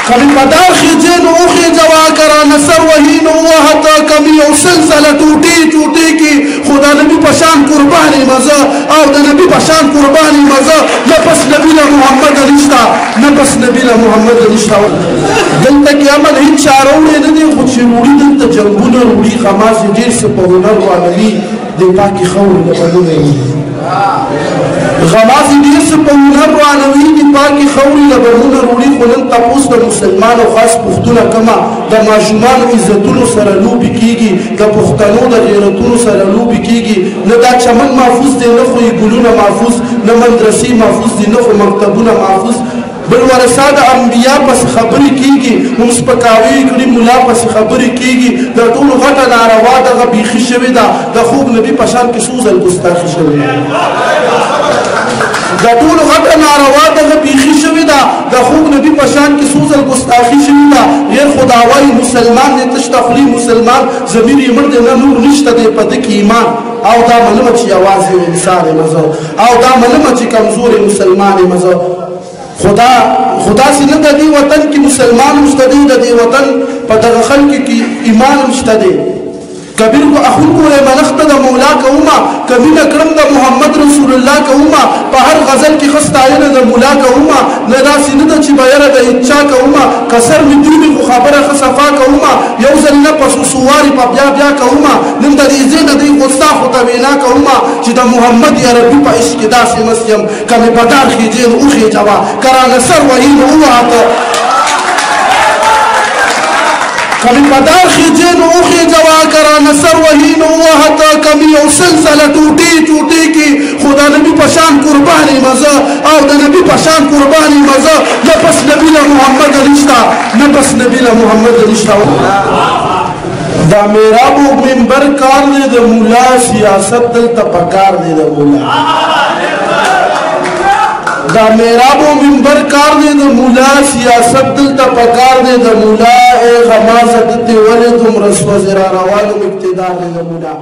کمی پدار خیجین او خیجوا کران سر وحین وحتا کمی او سلسله ٹوٹی ٹوٹی کی خدا نبی پشان قربانی مزا او دا نبی پشان قربانی مزا نفس نبی محمد رشتہ نفس نبی محمد رشتہ دلتا قیامت هیچ چاروڑی ندی خود شروڑی دلتا جنگون روڑی خماس جیر سے پہنر وانوی دے پاکی خور لبنونے غمازی دیر سے پہنر وانوی دے پاکی خوری لبنونے روڑی خلن تپوس دا مسلمان و خاص پختون کما دا ماجمان عزتون سرلو بکیگی دا پختانو دا غیرتون سرلو بکیگی ندا چمن محفوظ دے نخوی گلون محفوظ نمندرسی محفوظ دے نخو مکتبون محفوظ بل ورثه د انبیا پس خبرې کیږي هم سپکاوي کړي ملا پس خبرې کیږي د ټول غټه ناروا دغه بیخي شوې ده د خوب نبی په شان کې سوزل ګستاخي شوې د ټول غټه ناروا دغه بیخي شوې ده د خوب نبی په شان کې سوزل ګستاخي شوې ده غیر خداوي مسلمان نه تشتفلی مسلمان ضمیر یې مړ دی نه نور نشته دی په دې کې ایمان او دا معلومه چې یوازې انسان مزه او دا معلومه چې کمزوري مسلمان مزه خدا سے نہ دی وطن کی مسلمان مستدی دی وطن پر دغه خلق کی ایمان مستدی کبیر کو اخون کو منخت دا مولا کا اوما کبیر اکرم دا محمد رسول اللہ کا اوما پر ہر غزل کی خستائن دا مولا کا اوما ندا سیندا چی بایر دا اچا کا اوما کسر می دیوی کو خبر خصفا کا اوما یوزل نپس سواری پا بیا بیا کا اوما نمدا دی زین دی غصا خطبینا کا اوما چی دا محمد یا ربی پا عشق دا سی مسیم کمی بدار خیجین او خیجوا کران سر وحین او آتا کمی پدار خیجین او خیجوا کران سر وحین وحتا کمی او سلسله ٹوٹی ٹوٹی کی خدا نبی پشان قربانی مزا او دا نبی پشان قربانی مزا نفس نبی محمد رشتہ نفس نبی محمد رشتہ دا میرا بو منبر کار دے دا مولا سیاست دلتا پکار دے دا مولا دا میرا بو منبر کار دے دا مولا سیاست دلتا پکار دے دا مولا اے غمازت تے ولی تم رسو زرا روانو مقتدار دے دا مولا